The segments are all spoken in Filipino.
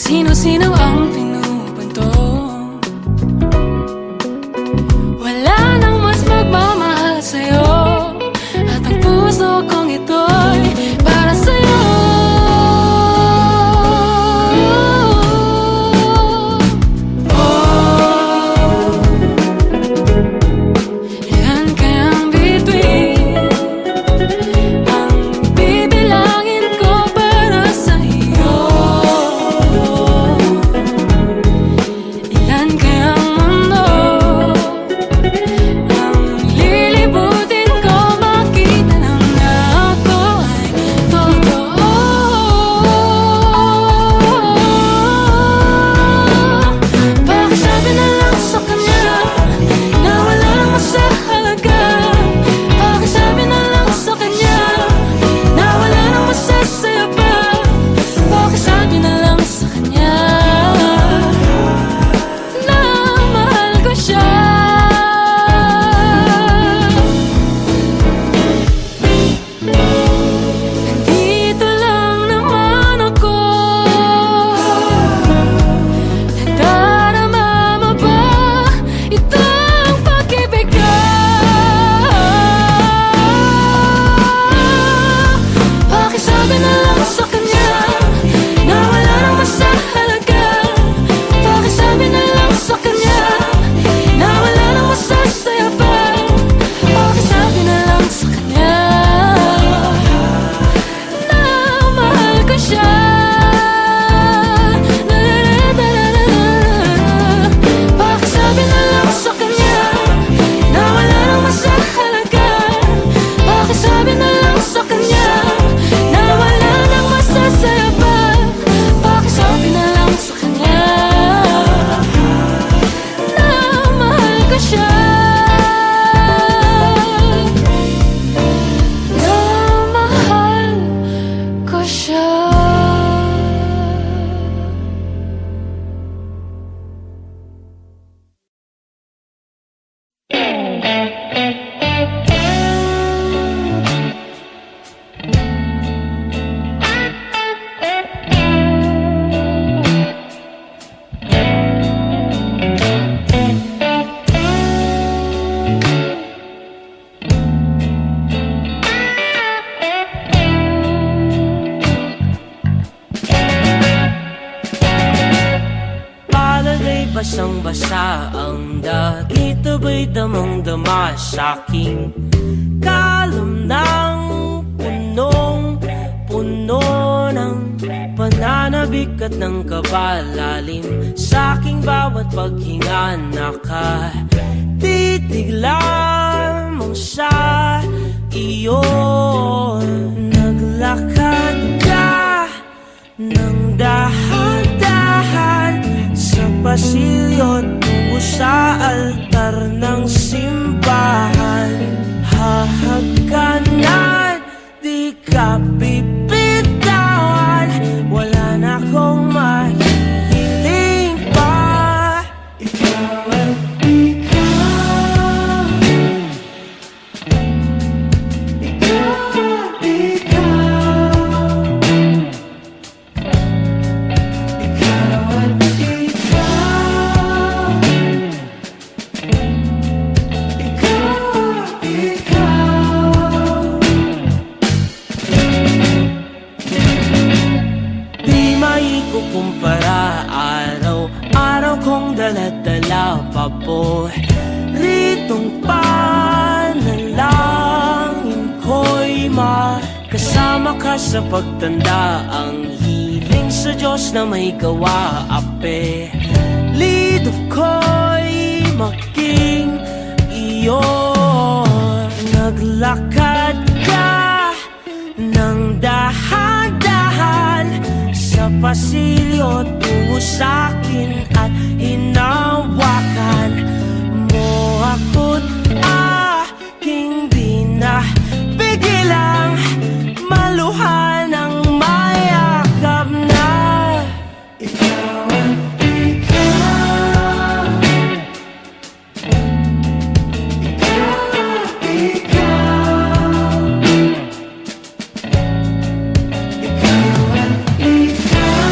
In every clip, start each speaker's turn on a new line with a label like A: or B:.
A: sino-sino ang pinupantong. Wala nang mas magmamahal sa'yo, at ang puso kong ito'y para sa'yo.
B: Basang-basa ang dagit, abay damang-dama sa'king kalam ng punong-puno ng pananabik at ng kabalalim. Sa'king bawat paghinga nakatitig lamang sa iyo. Naglakad ka ng dahan-dahan sa pasilyo tungo sa altar ng simbahan. Hahagkanan, di ka pipitawan, wala na akong mahihiling pa. Ikaw at ikaw, ikaw at ikaw, ikaw at kumpara, araw-araw kong dala-dala paboritong panalangin ko'y makasama ka sa pagtanda. Ang hiling sa Diyos na may gawa, apelido ko'y maging iyo. Naglakad ka ng dahan-dahan sa pasilyo tungo sa'kin at hinawakan mo ako't aking di na pigilang maluhan ng mayakap na. Ikaw at ikaw, ikaw at ikaw, ikaw at ikaw.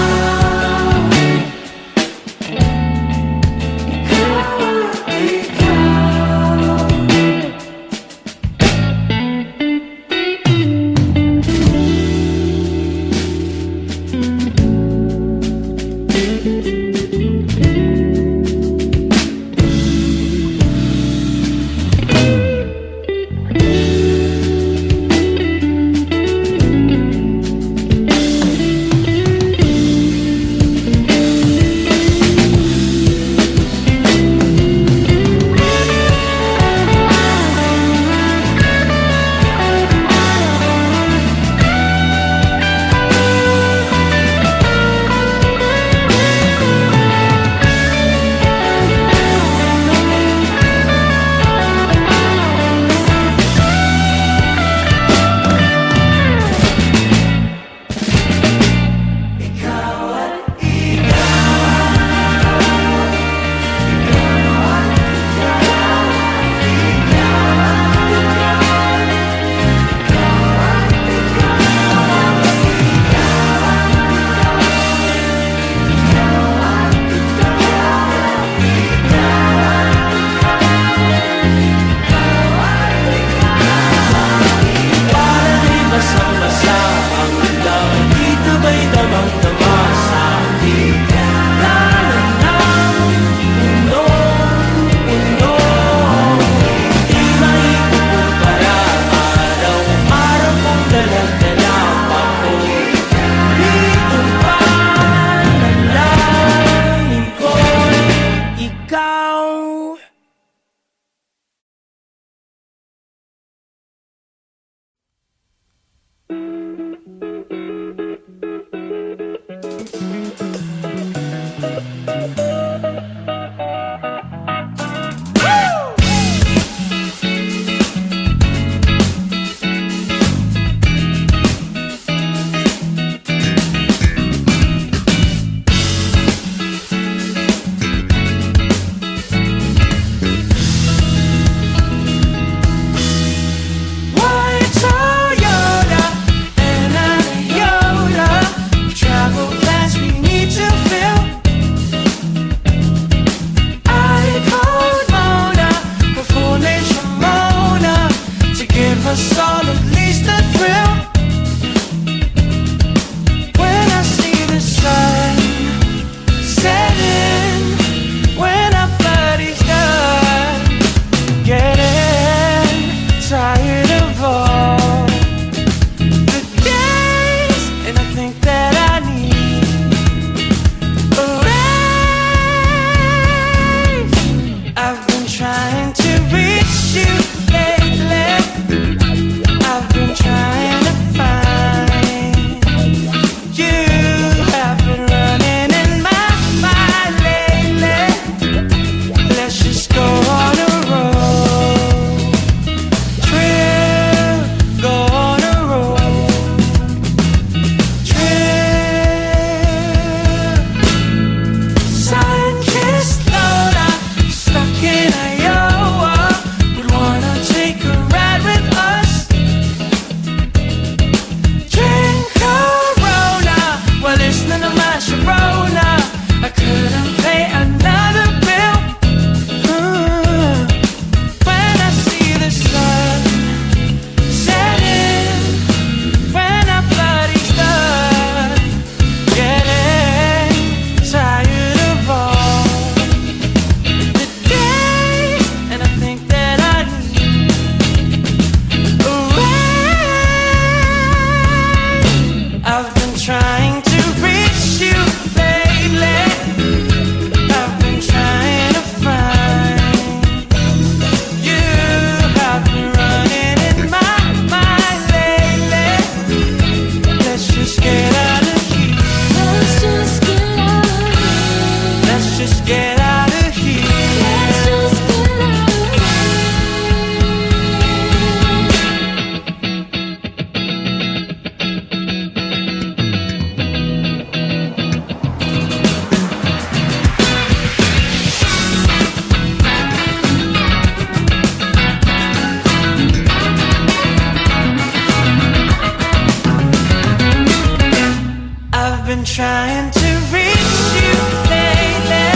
B: trying to reach you lately.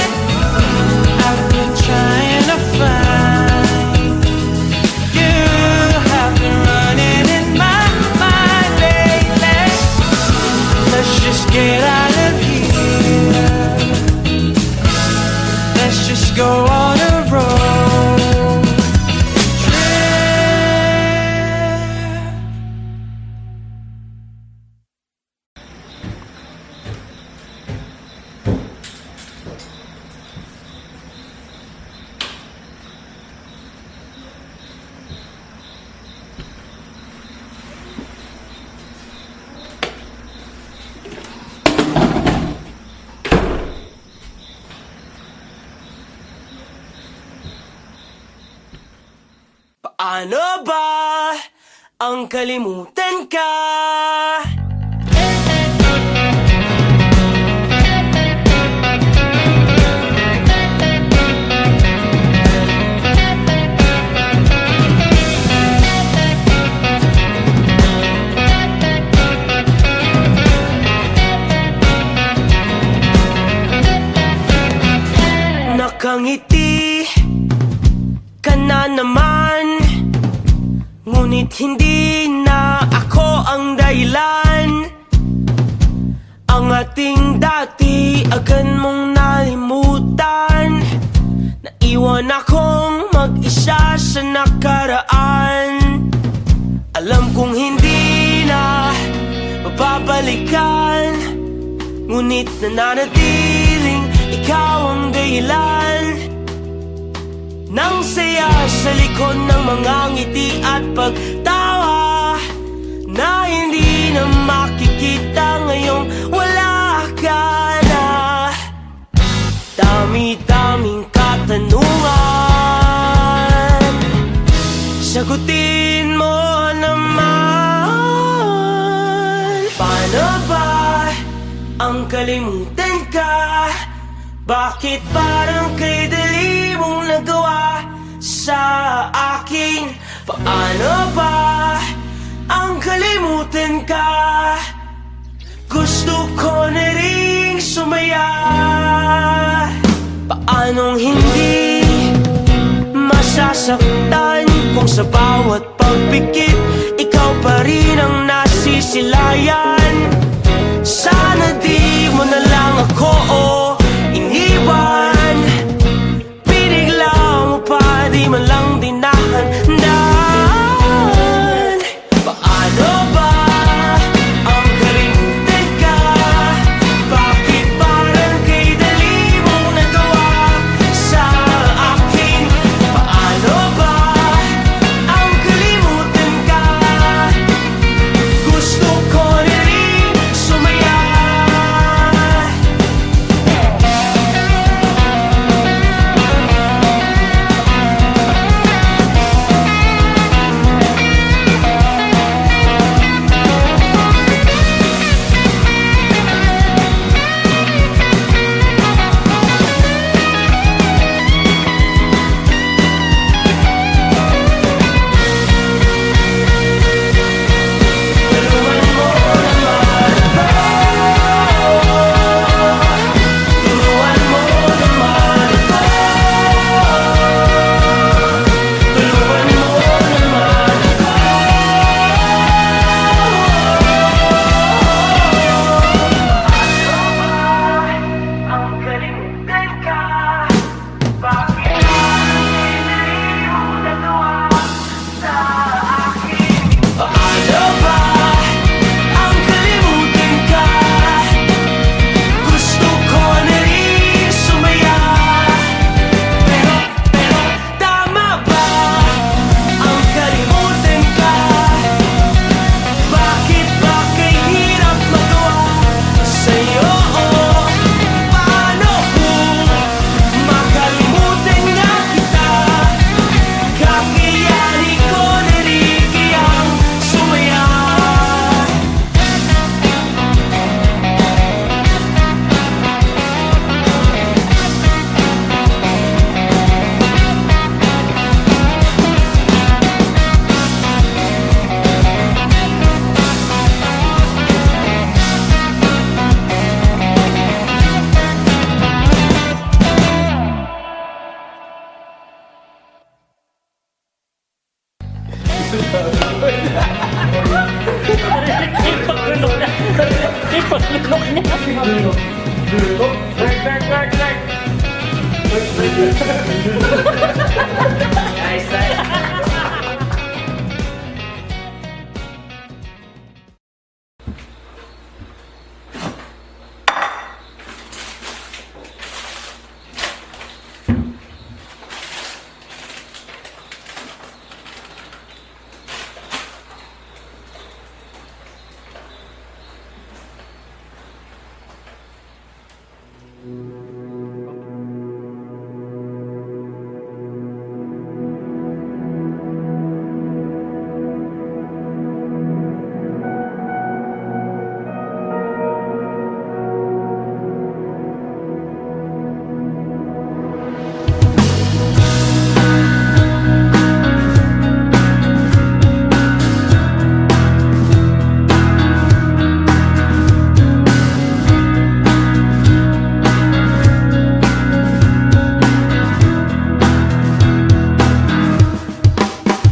B: I've been trying to find you. Have been running in my mind lately. Let's just get out of here. Let's just go on a road trip. Paano ba ang kalimutan ka? Nakangiti ka na naman, ngunit hindi na ako ang dahilan. Ang ating dati agad mong nalimutan. Naiwan akong mag-isa sa nakaraan. Alam kong hindi na mababalikan, ngunit nananatiling ikaw ang dahilan ng saya sa likod ng mga ngiti at pagtawa na hindi na makikita ngayong wala ka na. Dami-daming katanungan, sagutin mo naman. Paano ba ang kalimutan ka? Bakit parang kay dali mong nagawa sa akin? Paano ba ang kalimutan ka? Gusto ko na ring sumaya. Paanong hindi masasaktan kung sa bawat pagpikit ikaw pa rin ang nasisilayan? Sana di mo na lang ako iniwan. Pinigla mo pa, di man lang dinahandaan. Paano ba ang kalimutan ka? Bakit parang kay dali mong nagawa sa akin? Paano ba ang kalimutan ka? Gusto ko na rin sumaya.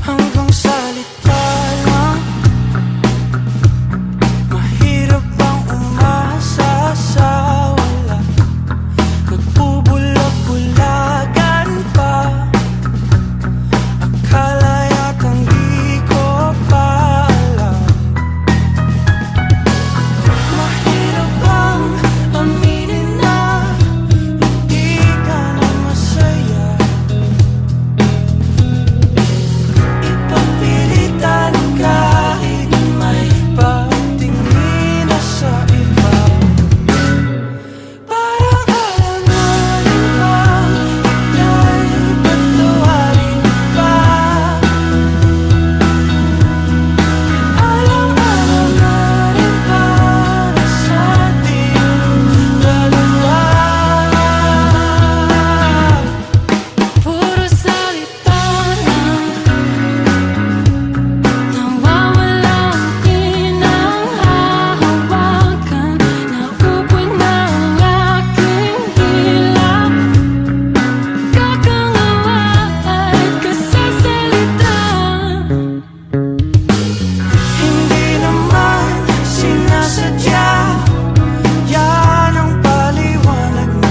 B: Hanggang salita lang, mahirap bang umasa sa wala? Nagbubulag-bulagan pa, akala yatang di ko pa alam. Mahirap bang aminin na hindi ka na masaya? Ipagpilitan kahit may pagtingin na sa iba. Parang alam na rin bang ika'y patawarin pa? Alam na rin para sa ating dalawa.
A: Puro salita lang, nawawala ang pinanghahawakan. Naupoy na ang aking hilap. Kakangawa at kasasalita.
B: Hindi naman sinasadya, yan ang paliwanag mo.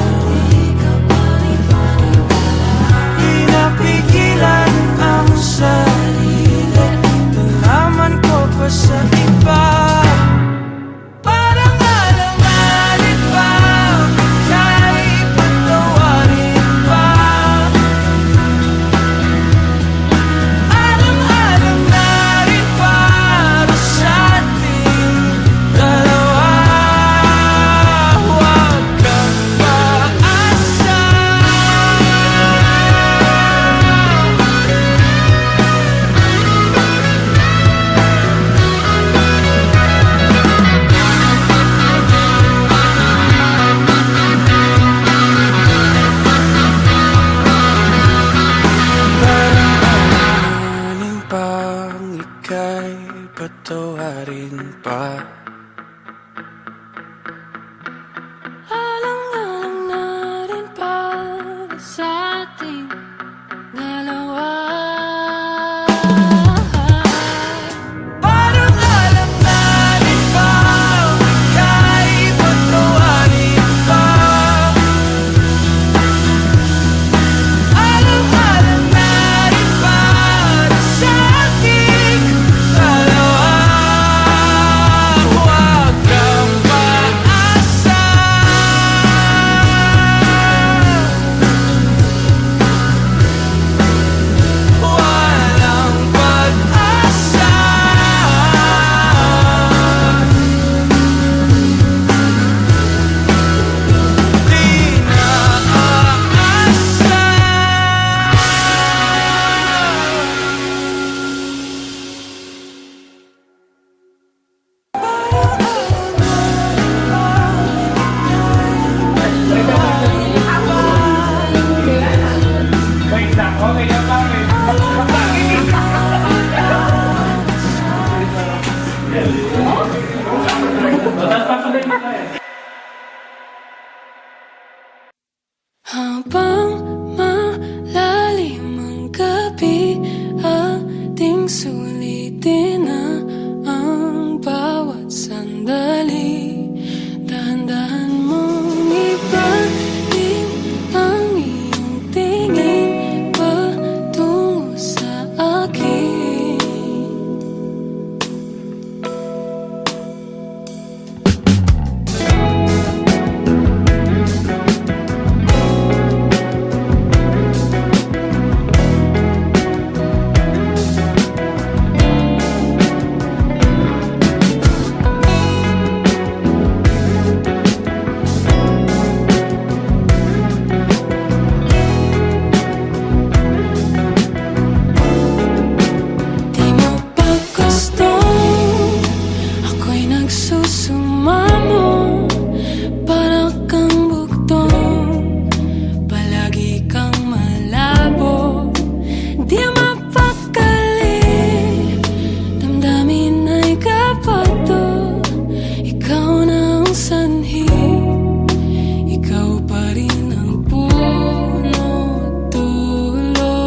B: Pinapigilan ang sarili, nalaman ko pa sa iba. Parang alam na rin bang ika'y patawarin pa? Alam na rin para sa ating dalawa. Huwag kang maasa. Parang alalahanin pang ika'y patawarin pa.
A: Alang-alang na rin para sa ating dalawa.
B: Parang alam na rin bang ika'y patawarin pa? Alam na rin para sa ating dalawa. Huwag kang maasa. Walang pag-asa. Di na aasa.
A: Habang malalim ang gabi, ating sulitin na ang bawat sandali. Dahan-dahan sumamo, para kang bugtong, palagi kang malabo. Di mapakali, damdamin ay kapato. Ikaw na ang sanhi, ikaw pa rin ang puno't dulo.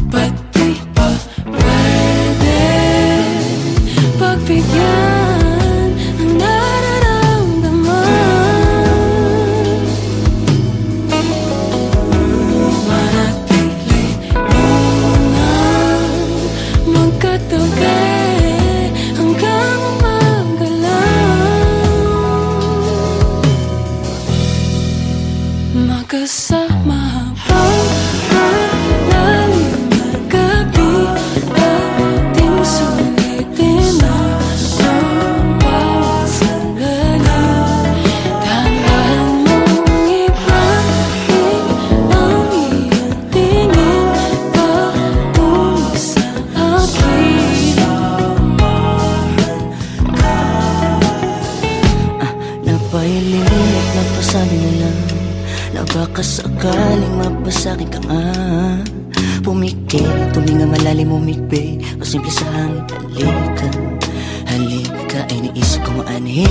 A: Ba't di ba pwede pagbigyan ang nararamdaman? Manatili munang magkatabi hanggang umagalang, magkasama habang malalim na gabi. Ating sulitin ang bawat sandali. Dahan-dahan mong ibalik ang iyong tingin patungo sa akin.
C: Napailing at napasabi na lang na baka sakaling mapasakin ka nga. Pumikit, tuminga malalim umikbi o simple sa hangin. Halika, halika, ay naisip ko maanhin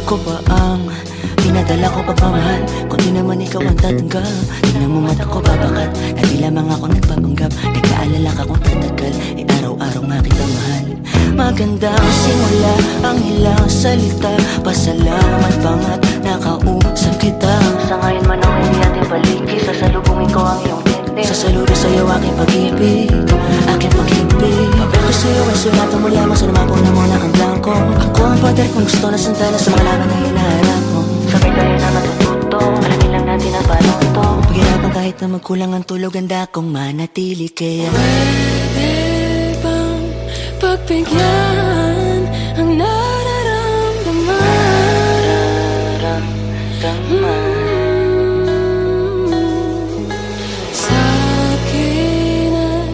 C: ko ba ang pinadala ko pagmamahal? Kung di naman ikaw ang tatanggap, tingnan mo mata ko babakat na di lamang ako nagpapanggap. Nagkaalala ka kung tatagal, ay araw-araw nga kita mahal. Maganda ang simula, ang ilang salita, pasalamat pangat nakausap kita. Sa ngayon man ang hindi ating paligid, sasalubungin ko ang iyong pinti. Sasaludo sa'yo aking pag-ibig, aking pag-ibig. Papel ko sa'yo ay sulatan mo lamang sa lumapong na muna ang blanco. Ako ang pader kung gusto na sandala sa mga laban na hinaharap mo. Sabay tayo na matututo, alamin lang natin ang paano ito. Paghirapan kahit na magkulang ang tulog, ganda kong manatili kaya
A: Pwede bang pagbigyan ang nararamdaman? Sa'kin ay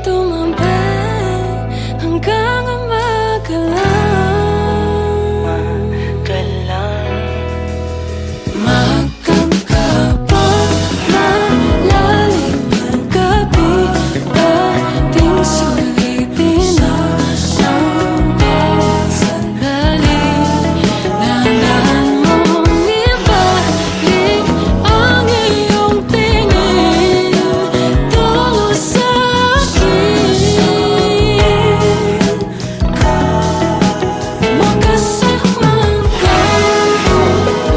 A: tumabi hanggang umagalang. Magkakabang malalim na gabi, ating sulitin ang bawat sandali. Dahan-dahan mong ibalik ang iyong tingin tungo sa akin. Magkasamang ka,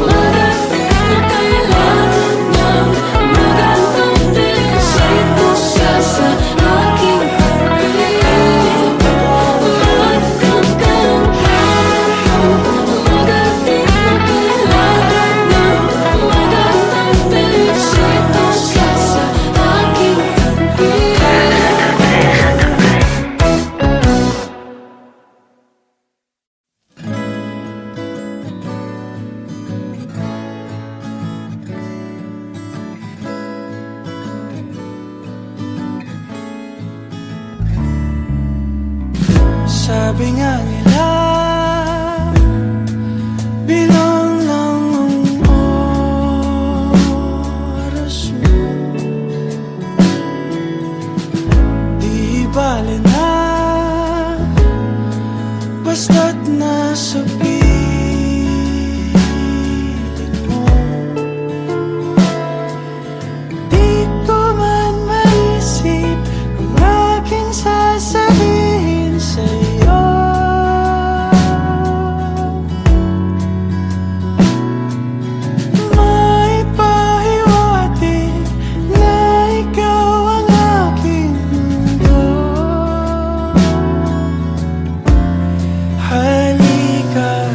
A: marating na kailangan ng magandang pilisito ka sa aking pag-ibig. Magkakang ka, magating na kailangan ng magandang pilisito ka sa aking
B: Sabi nga nila, bilang lang ang oras mo. Di bale na, basta't nasa pilit mo. Di ko man maisip ang aking sasabihin sa'yo. May pahiwatig na ikaw ang aking mundo. Halika,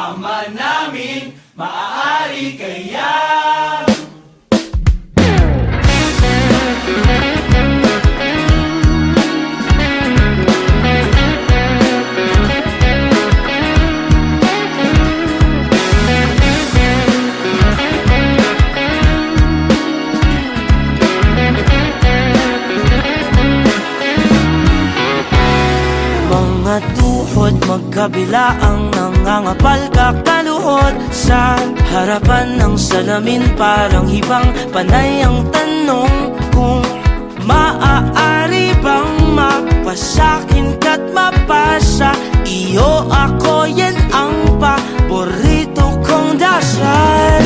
B: Ama namin, maaari kaya mga tuhod magkabila ang nangangapal kakaluhod sa harapan ng salamin parang hibang panay ang tanong kung maaari bang mapasakin ka't mapasa iyo ako yan ang paborito kong dasal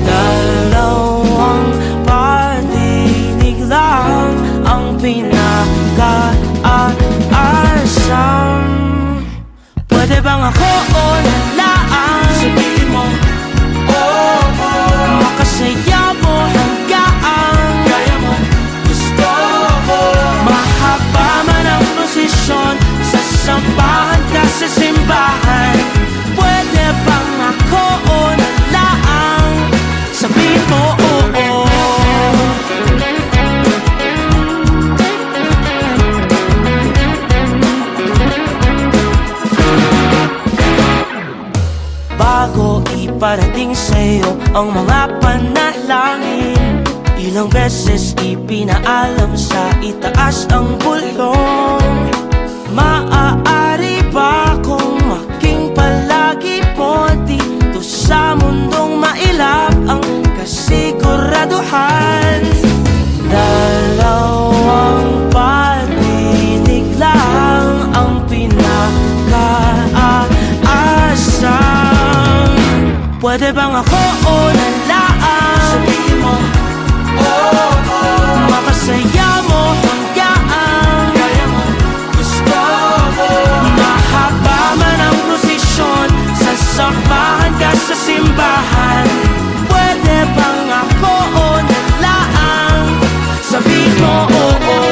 B: dalawang patinig lang ang pinaka-aasam pwede bang ako o nalaan sabihin mo oh, oh. Makasaya mo hanggang kaya mo gusto mo mahaba man ang prosesyon sa sambahan ka sa simbahan pwede bang ako o nalaan sabihin mo oh, oh. Bago iparating sa'yo ang mga panalangin ilang beses ipinaalam sa itaas ang bulong maaari ba kung maging palagi po dito sa mundong mailap ang kasiguraduhan dalawang patinig lang ang pinaka-aasam pwede bang ako o nalaan sabihin mo oh, oh. Makasaya mo hanggang kaya mo gusto mo mahaba man ang prosesyon sa sambahan ka sa simbahan pwede bang ako o nalaan sabihin mo oh, oh.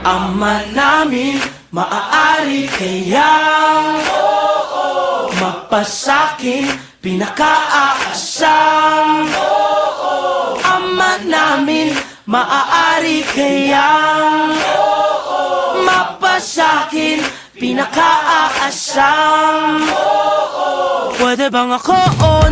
B: Ama namin, maaari kayang magpasakin pinaka-aasam Ama namin, maaari kayang mapasakin pinaka-aasam pwede bang ako o